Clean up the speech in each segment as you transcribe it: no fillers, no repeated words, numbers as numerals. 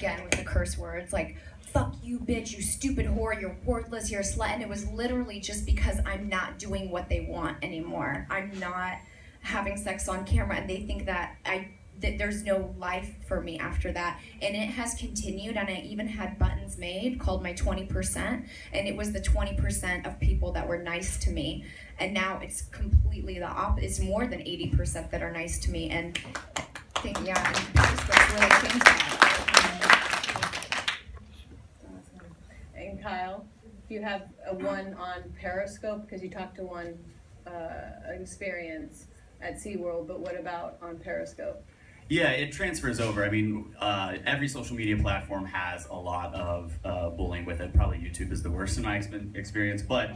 again with the curse words, like, fuck you, bitch, you stupid whore, you're worthless, you're a slut. And it was literally just because I'm not doing what they want anymore. I'm not having sex on camera, and they think that there's no life for me after that. And it has continued, and I even had buttons made called my 20%, and it was the 20% of people that were nice to me. And now it's completely the opposite. It's more than 80% that are nice to me, and I think, yeah, and Periscope really changed that. And Kyle, if you have a one on Periscope, because you talked to one experience at SeaWorld, but what about on Periscope? Yeah, it transfers over. I mean, every social media platform has a lot of bullying with it. Probably YouTube is the worst in my experience. But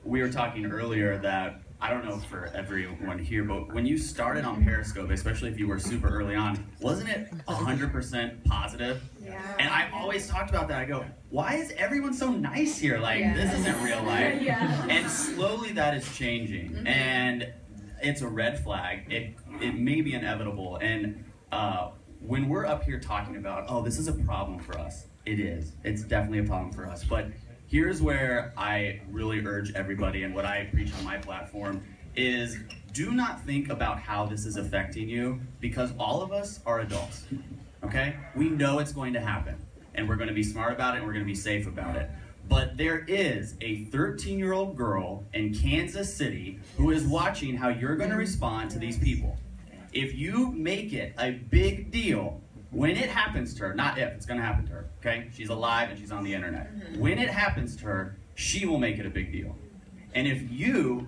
we were talking earlier that, I don't know for everyone here, but when you started on Periscope, especially if you were super early on, wasn't it 100% positive? Yeah. And I always talked about that. I go, why is everyone so nice here? Like, this isn't real life. Yeah. And slowly that is changing. Mm-hmm. And it's a red flag. It may be inevitable. And when we're up here talking about, oh, this is a problem for us, it is. It's definitely a problem for us. But here's where I really urge everybody, and what I preach on my platform is, do not think about how this is affecting you, because all of us are adults, okay? We know it's going to happen, and we're going to be smart about it, and we're going to be safe about it. But there is a 13-year-old girl in Kansas City who is watching how you're going to respond to these people. If you make it a big deal, when it happens to her, not if, it's going to happen to her, okay? She's alive and she's on the internet. When it happens to her, she will make it a big deal. And if you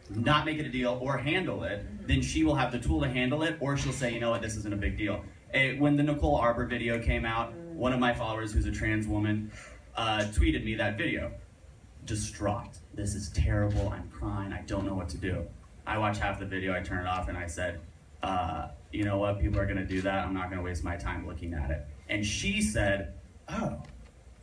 not make it a deal or handle it, then she will have the tool to handle it, or she'll say, you know what, this isn't a big deal. When the Nicole Arbor video came out, one of my followers, who's a trans woman, tweeted me that video. Distraught. This is terrible. I'm crying. I don't know what to do. I watched half the video. I turned it off and I said, you know what? People are going to do that. I'm not going to waste my time looking at it. And she said, oh,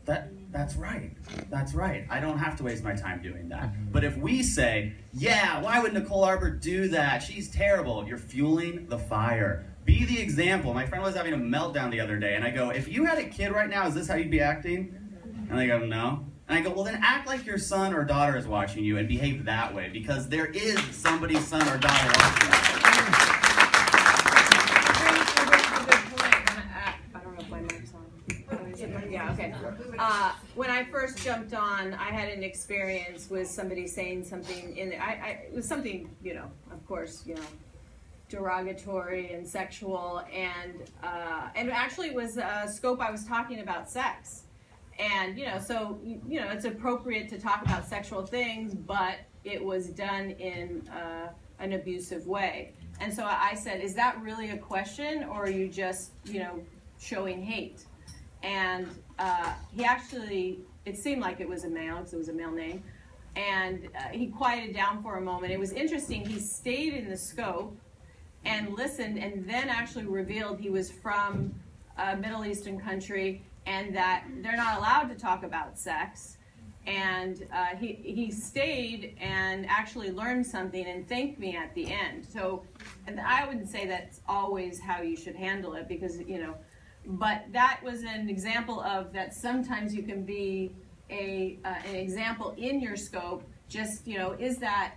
that's right. That's right. I don't have to waste my time doing that. But if we say, yeah, why would Nicole Arbor do that? She's terrible. You're fueling the fire. Be the example. My friend was having a meltdown the other day, and I go, if you had a kid right now, is this how you'd be acting? And they go, no. And I go, well, then act like your son or daughter is watching you and behave that way, because there is somebody's son or daughter watching you. I don't know if my mic's on. Yeah, okay. When I first jumped on, I had an experience with somebody saying something in it was something, you know, of course, you know, derogatory and sexual, and actually it was a scope I was talking about sex. And, you know, so, you know, it's appropriate to talk about sexual things, but it was done in an abusive way. And so I said, is that really a question, or are you just, you know, showing hate? And he actually, it seemed like it was a male, because it was a male name, and he quieted down for a moment. It was interesting. He stayed in the scope and listened, and then actually revealed he was from a Middle Eastern country, and that they're not allowed to talk about sex. And he stayed and actually learned something and thanked me at the end. So, and I wouldn't say that's always how you should handle it, because, you know, but that was an example of that sometimes you can be an example in your scope. Just, you know, is that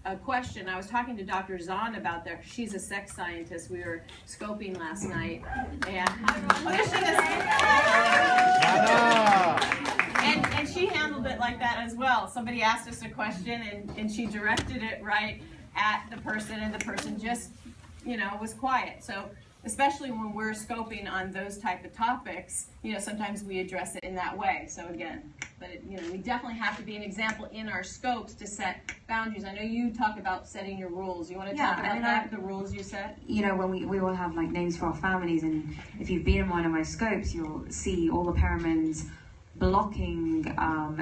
a question? I was talking to Dr. Zahn about that. She's a sex scientist. We were scoping last night, and she handled it like that as well. Somebody asked us a question, and she directed it right at the person, and the person just, you know, was quiet. So especially when we're scoping on those type of topics, you know, sometimes we address it in that way. So again, but you know, we definitely have to be an example in our scopes to set boundaries. I know you talk about setting your rules. You want to talk about that, the rules you set? You know, when we all have like names for our families, and if you've been in one of my scopes, you'll see all the paramins blocking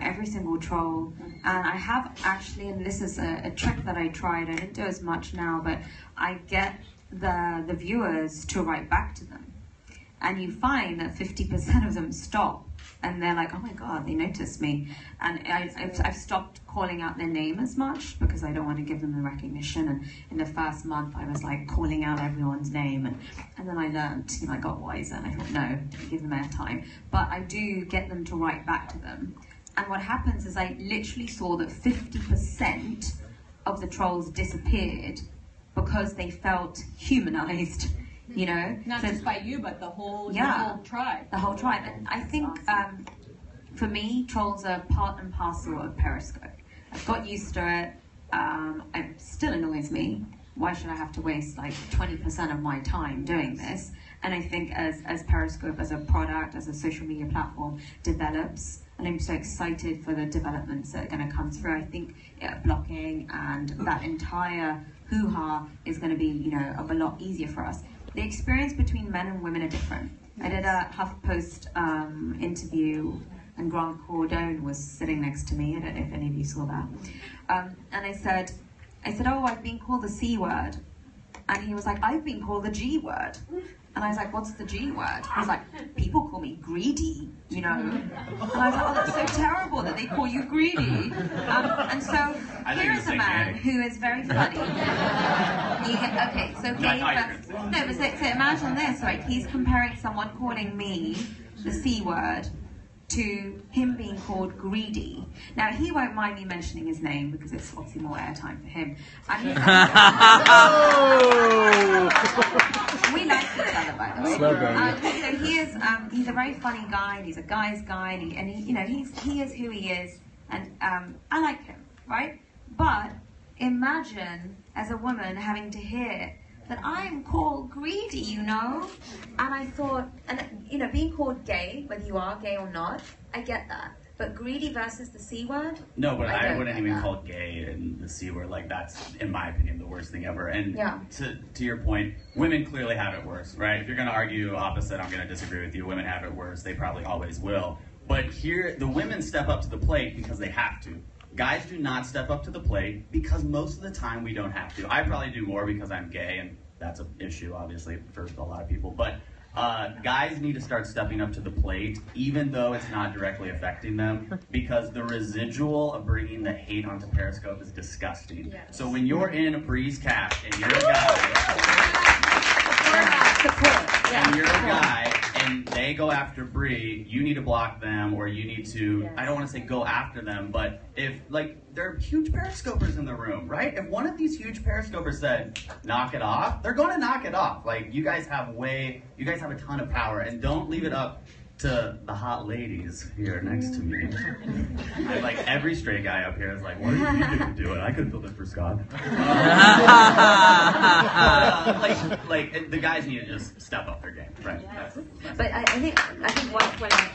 every single troll. And I have actually, and this is a trick that I tried, I didn't do as much now, but I get the viewers to write back to them, and you find that 50% of them stop. and they're like, oh my god, they noticed me. And I've stopped calling out their name as much because I don't want to give them the recognition. And in the first month I was like calling out everyone's name, and then I learned, I got wiser, and I thought, no, don't give them airtime. But I do get them to write back to them. And what happens is I literally saw that 50% of the trolls disappeared because they felt humanized. Not just by you, but the whole tribe. The whole tribe. And I think, for me, trolls are part and parcel of Periscope. I've got used to it. It still annoys me. Why should I have to waste like 20% of my time doing this? And I think as Periscope, as a product, as a social media platform develops, and I'm so excited for the developments that are going to come through. I think blocking and that entire hoo-ha is going to be, a lot easier for us. The experience between men and women are different. I did a HuffPost interview, and Grant Cardone was sitting next to me. I don't know if any of you saw that. And I said, oh, I've been called the C word. And he was like, I've been called the G word. And I was like, what's the G word? He was like, people call me greedy, And I was like, oh, that's so terrible that they call you greedy. And so here is a man who is very funny. So imagine this, right? He's comparing someone calling me the C word to him being called greedy. Now, he won't mind me mentioning his name because it's obviously more airtime for him. And we like each other, by the way. He's a very funny guy, and he's a guy's guy, and he is who he is, and I like him, right? But imagine, as a woman, having to hear that I'm called greedy, And I thought, being called gay, whether you are gay or not, I get that. But greedy versus the C word? No, but I wouldn't even call gay and the C word. Like, that's, in my opinion, the worst thing ever. And to your point, women clearly have it worse, right? If you're going to argue opposite, I'm going to disagree with you. Women have it worse. They probably always will. But here, the women step up to the plate because they have to. Guys do not step up to the plate because most of the time we don't have to. I probably do more because I'm gay, and that's an issue, obviously, for a lot of people. But guys need to start stepping up to the plate, even though it's not directly affecting them, because the residual of bringing the hate onto Periscope is disgusting. Yes. So when you're in Bree's cast and you're a guy, and they go after Bree, you need to block them, or you need to, I don't want to say go after them, but if, there are huge Periscopers in the room, right? If one of these huge Periscopers said, knock it off, they're going to knock it off. You guys have a ton of power, and don't leave it up to the hot ladies here next to me. Every straight guy up here is like, what are you going to do it? I couldn't build it for Scott. The guys need to just step up their game, right? Yes. But I think what we have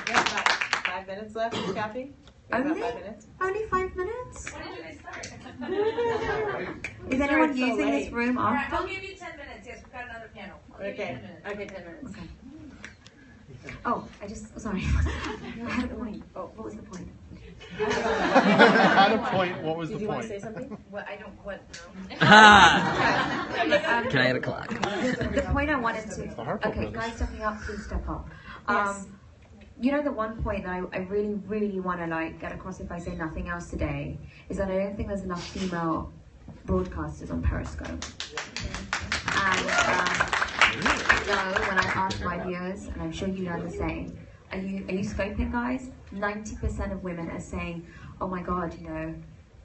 about 5 minutes left, Kathy. Only? About 5 minutes. Only 5 minutes? When did it start? Is anyone using this room All right, after? I'll give you 10 minutes. Yes, we've got another panel. Okay, 10 minutes. Okay. Oh, sorry. I had a point. Oh, what was the point? Had a point. What was the point? Did you want to say something? Well, I don't quite know. Can I hit a clock? The point I wanted to... Okay, guys stepping up, please step up. Yes. The one point that I really, really want to get across if I say nothing else today is that I don't think there's enough female broadcasters on Periscope. And I know when I ask my viewers, and I'm sure you know the same, are you scoping, guys? 90% of women are saying, oh my god,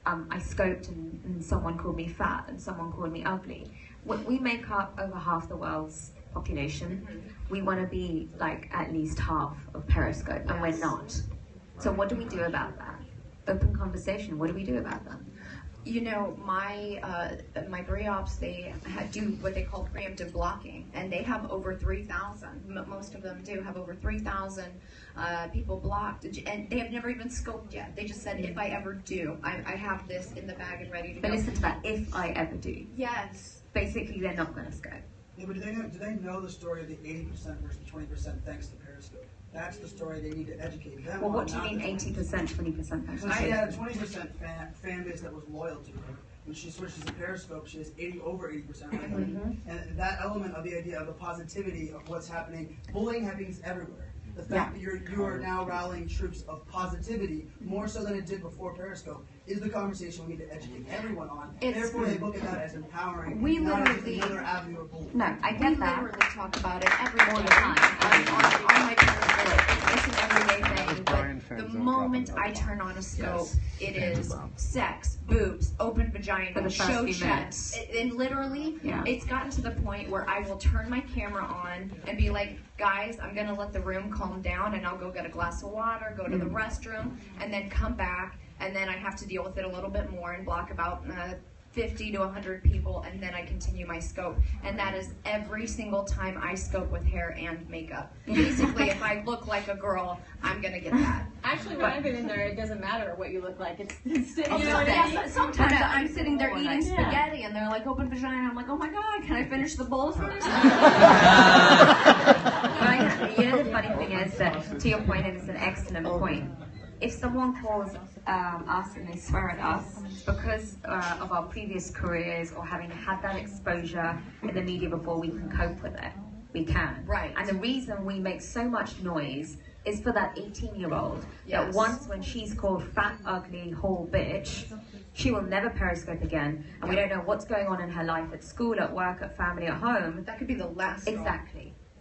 I scoped and someone called me fat and someone called me ugly. We make up over half the world's population. We want to be at least half of Periscope, and we're not. So what do we do about that? Open conversation. What do we do about that? My Bree Ops, they do what they call preemptive blocking, and they have over 3,000. Most of them do have over 3,000 people blocked, and they have never even scoped yet. They just said, if I ever do, I have this in the bag and ready to go. But listen to that, if I ever do. Yes. Basically, they're not going to scope. Yeah, but do they know the story of the 80% versus 20% thanks to Periscope? That's the story they need to educate them on. Well, what do you mean 80%, 20%? So she had a 20% fan base that was loyal to her. When she switches to Periscope, she has over 80% like and that element of the idea of the positivity of what's happening. Bullying happens everywhere. The fact that you are now rallying troops of positivity more so than it did before Periscope is the conversation we need to educate everyone on. Therefore, they look at that as empowering. We not as literally another avenue of bullying. No, I get We that. literally talk about it every day. All the time. On my Periscope. It's an everyday thing. But the moment I turn on a scope, it is sex, boobs, open vagina, For the first show few chest. minutes. And literally, it's gotten to the point where I will turn my camera on and be like, guys, I'm going to let the room calm down, and I'll go get a glass of water, go to the restroom, and then come back, and then I have to deal with it a little bit more and block about 50 to 100 people, and then I continue my scope. And that is every single time I scope with hair and makeup. Basically, if I look like a girl, I'm going to get that. Actually, when I've been in there, it doesn't matter what you look like. It's you know Also, what I mean? sometimes I'm sitting there eating Yeah. spaghetti, and they're like, open vagina. I'm like, oh my God, can I finish the bowl first? Right? You know, the funny thing is that, to your point, and it's an excellent point, if someone calls us and they swear at us because of our previous careers or having had that exposure in the media before, we can cope with it. We can. Right. And the reason we make so much noise is for that 18-year-old that once when she's called fat, ugly, whole bitch, she will never Periscope again, and we don't know what's going on in her life at school, at work, at family, at home. That could be the last straw.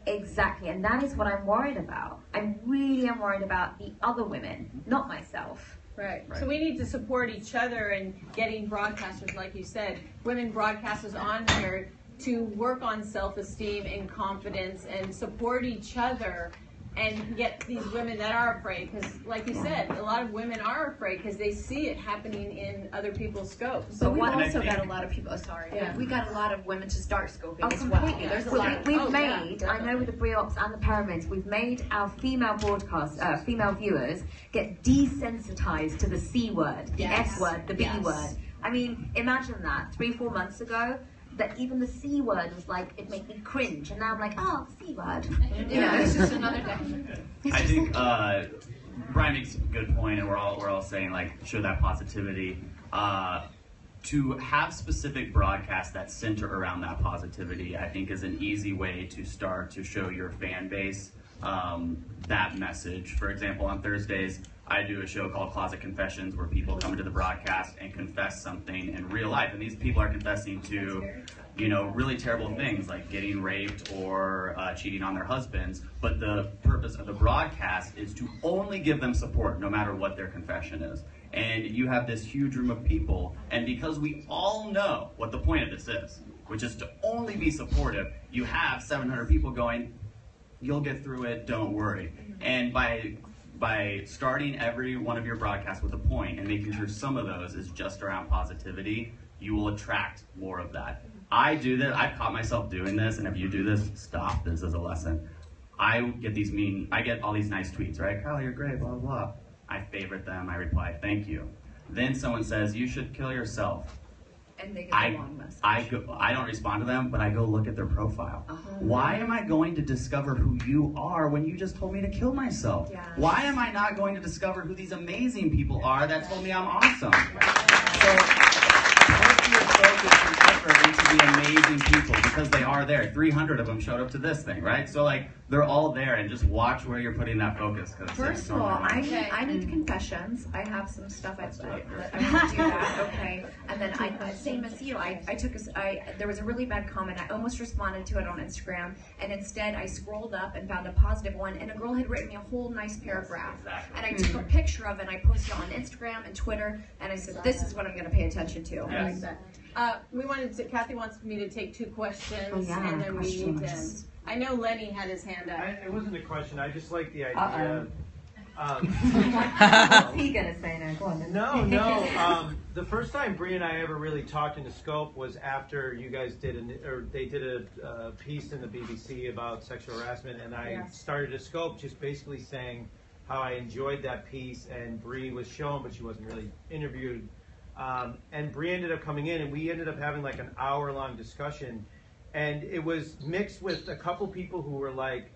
Exactly, and that is what I'm worried about. I really am worried about the other women, not myself. Right. So we need to support each other and getting broadcasters, like you said, women broadcasters on here to work on self-esteem and confidence and support each other and get these women that are afraid, because like you said, a lot of women are afraid because they see it happening in other people's scopes. But we've And I also think- got a lot of people, Yeah. we got a lot of women to start scoping as Completely. well. There's a Well, lot. we've made, I know with the Bree Ops and the Pyramids, we've made our female female viewers get desensitized to the C word, the S word, the B word. I mean, imagine that 3-4 months ago, that even the C word was like, it made me cringe, and now I'm like, oh, C word. You know? It's just another day. I think Brian makes a good point, and we're all saying like show that positivity. To have specific broadcasts that center around that positivity, I think, is an easy way to start to show your fan base that message. For example, on Thursdays, I do a show called Closet Confessions, where people come into the broadcast and confess something in real life, and these people are confessing to, you know, really terrible things like getting raped or cheating on their husbands. But the purpose of the broadcast is to only give them support, no matter what their confession is. And you have this huge room of people, and because we all know what the point of this is, which is to only be supportive, you have 700 people going, you'll get through it, don't worry. And by starting every one of your broadcasts with a point and making sure some of those is just around positivity, you will attract more of that. I do this, I've caught myself doing this, and if you do this, stop this as a lesson. I get all these nice tweets, right? Kyle, you're great, blah, blah, blah. I favorite them, I reply, thank you. Then someone says, you should kill yourself. And they get the long message. I don't respond to them, but I go look at their profile. Why am I going to discover who you are when you just told me to kill myself? Yeah. Why am I not going to discover who these amazing people are that told me I'm awesome? So put your focus and effort into the amazing people, because they are there. 300 of them showed up to this thing, right? So like, they're all there, and just watch where you're putting that focus. First of all, I need confessions. I have some stuff I want to do that, okay? And then same as you, there was a really bad comment. I almost responded to it on Instagram, and instead I scrolled up and found a positive one, and a girl had written me a whole nice paragraph. And I took a picture of it, and I posted it on Instagram and Twitter, and I said, this is what I'm going to pay attention to. Yes. I like that. Kathy wants me to take 2 questions, and then we need to. I know Lenny had his hand up. It wasn't a question. I just like the idea. What's he gonna say now? Go on then. No. The first time Bree and I ever really talked in the scope was after you guys they did a piece in the BBC about sexual harassment, and I started a scope just basically saying how I enjoyed that piece, and Bree was shown, but she wasn't really interviewed. And Bree ended up coming in, and we ended up having like an hour-long discussion. And it was mixed with a couple people who were like,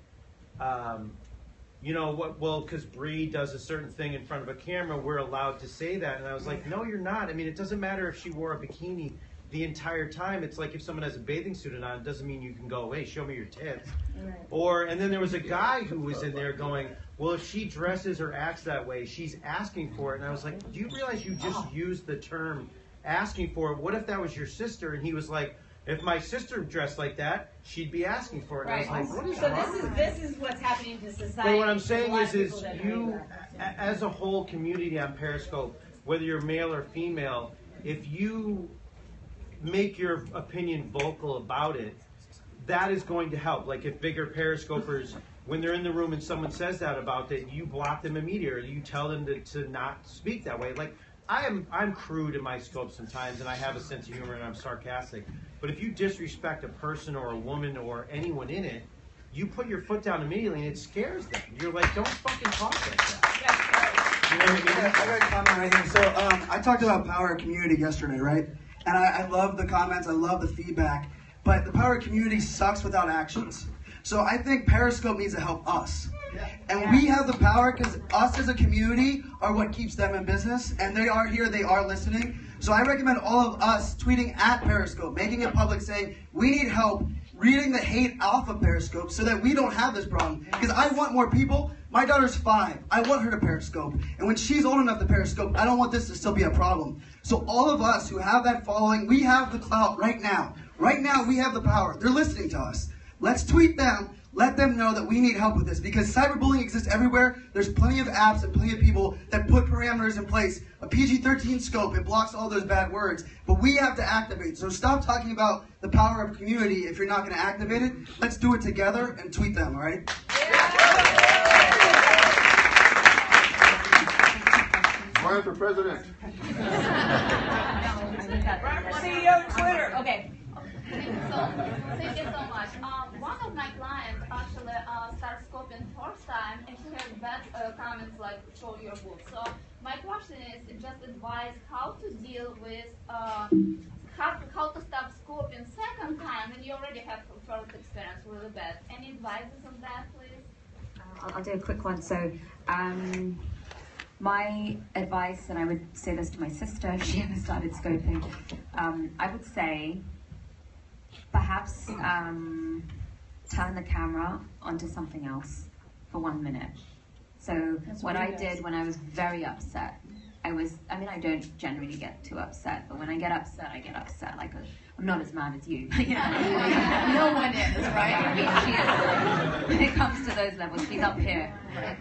you know what? Well, because Bree does a certain thing in front of a camera, we're allowed to say that. And I was like, no, you're not. I mean, it doesn't matter if she wore a bikini the entire time. It's like if someone has a bathing suit on, it doesn't mean you can go away. Show me your tits. Right. And then there was a guy who was in there going, well, if she dresses or acts that way, she's asking for it. And I was like, do you realize you just used the term asking for it? What if that was your sister? And he was like, if my sister dressed like that, she'd be asking for it. And I was like, what is wrong? So this is what's happening to society. But what I'm saying is you, as a whole community on Periscope, whether you're male or female, if you make your opinion vocal about it, that is going to help. Like if bigger Periscopers, when they're in the room and someone says that about it, you block them immediately, or you tell them to not speak that way. Like I'm crude in my scope sometimes, and I have a sense of humor, and I'm sarcastic. But if you disrespect a person or a woman or anyone in it, you put your foot down immediately, and it scares them. You're like, don't fucking talk like that. You know what I mean? I got a comment right here. So I talked about power of community yesterday, right? And I love the comments, I love the feedback, but the power of community sucks without actions. So I think Periscope needs to help us. And we have the power because us as a community are what keeps them in business, and they are here, they are listening. So I recommend all of us tweeting at Periscope, making it public, saying we need help reading the hate off of Periscope so that we don't have this problem. Because I want more people. My daughter's 5. I want her to Periscope. And when she's old enough to Periscope, I don't want this to still be a problem. So all of us who have that following, we have the clout right now. Right now, we have the power. They're listening to us. Let's tweet them. Let them know that we need help with this, because cyberbullying exists everywhere. There's plenty of apps and plenty of people that put parameters in place. A PG-13 scope, it blocks all those bad words. But we have to activate. So stop talking about the power of community if you're not going to activate it. Let's do it together and tweet them, all right? Run for president. CEO Twitter. Okay. So, thank you so much. One of my clients actually started scoping first time, and she had bad comments like show your book. So my question is just advise how to deal with how to stop scoping second time when you already have first experience really bad. Any advices on that, please? I'll do a quick one. So my advice, and I would say this to my sister if she ever started scoping, I would say perhaps turn the camera onto something else for 1 minute. So what I did when I was very upset, I mean, I don't generally get too upset, but when I get upset, I get upset. Like, I'm not as mad as you. You know? No one is, right? I mean, she is. When it comes to those levels, she's up here.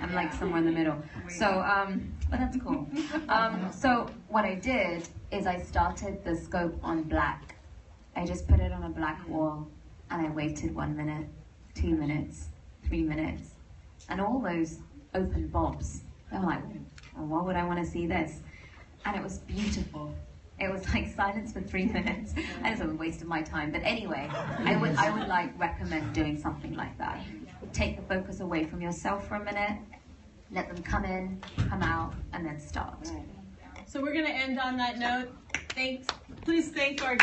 I'm like somewhere in the middle. So, but that's cool. So what I did is I started the scope on black. I just put it on a black wall, and I waited 1 minute, 2 minutes, 3 minutes, and all those open bobs, they were like, well, why would I want to see this? And it was beautiful. It was like silence for 3 minutes. I just wasted my time. But anyway, I would like recommend doing something like that. Take the focus away from yourself for a minute, let them come in, come out, and then start. So we're going to end on that note. Please thank our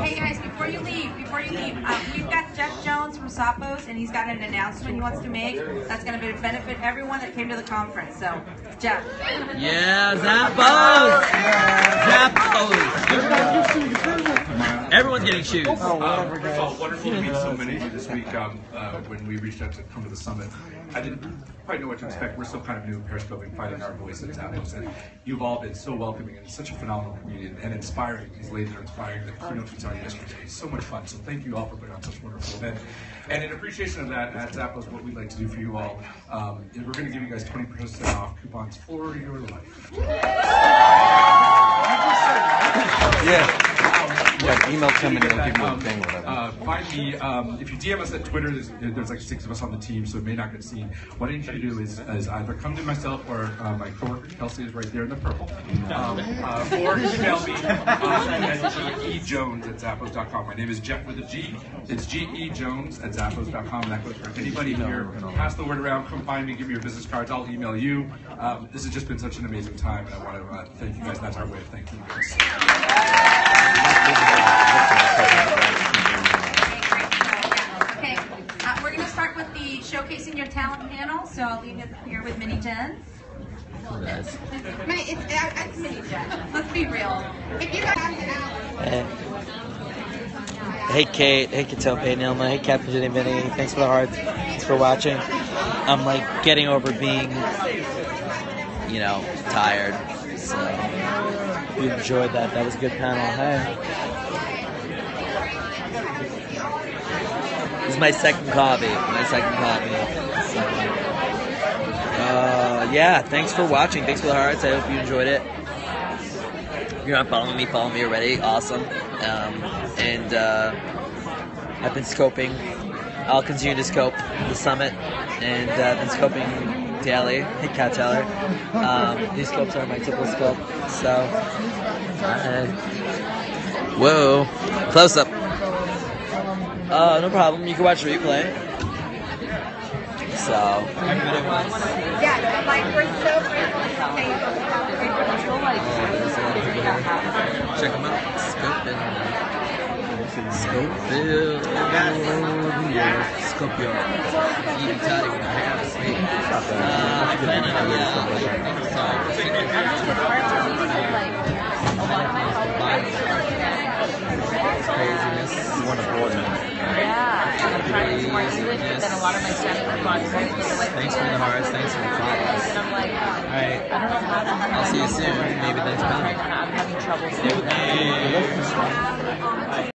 Hey guys, before you leave, we've got Jeff Jones from Sapos, and he's got an announcement he wants to make that's going to benefit everyone that came to the conference. So, Jeff. Yeah, Zappos! Zappos! Everyone's getting shoes. First of all, wonderful to meet so many of you this week. When we reached out to come to the summit, I didn't quite know what to expect. We're still kind of new in Periscope and finding our voice at Zappos, and you've all been so welcoming and such a phenomenal community and inspiring. These ladies are inspiring. The keynote we saw yesterday is so much fun. So thank you all for putting on such a wonderful event. And in appreciation of that, at Zappos, what we'd like to do for you all is we're going to give you guys 20% off coupons for your life. Yeah. Yeah, email somebody, they'll give you a thing or whatever. Find me, if you DM us at Twitter, there's like 6 of us on the team, so it may not get seen. What I need you to do is either come to myself or my coworker Kelsey is right there in the purple, or email me at gejones@zappos.com. My name is Jeff with a G. It's gejones@zappos.com, and that goes for anybody here. Pass the word around, come find me, give me your business cards, I'll email you. This has just been such an amazing time, and I want to thank you guys. That's our way of thanking you guys. Okay, we're going to start with the showcasing your talent panel. So I'll leave it here with Mini Jen. Nice. It's Mini Jen. Let's be real. If you guys Hey Kate, hey Cattleson, hey Nilma, hey Captain Jenny Vinny, thanks for the hearts, thanks for watching. I'm like getting over being, you know, tired. So if you enjoyed that, that was a good panel. Hey. This is my second coffee. So, yeah, thanks for watching. Thanks for the hearts. I hope you enjoyed it. If you're not following me already. Awesome. And I've been scoping. I'll continue to scope the summit, and I've been scoping daily. Hey, Cat Teller. These scopes are my typical scope. So, whoa, close up. No problem. You can watch replay. So, everybody wants. Yeah, like we're so grateful. Check them out. Scopeville. Scopeville. Eating toddy with a ham and steak. I plan on craziness. You want to board me. Yeah, I'm trying to more English, but then a lot of my stuff is on Thanks for the hearts, thanks for the comments. And I'm like, alright, I'll see you soon. Maybe next time. I'm having trouble. Stay with me.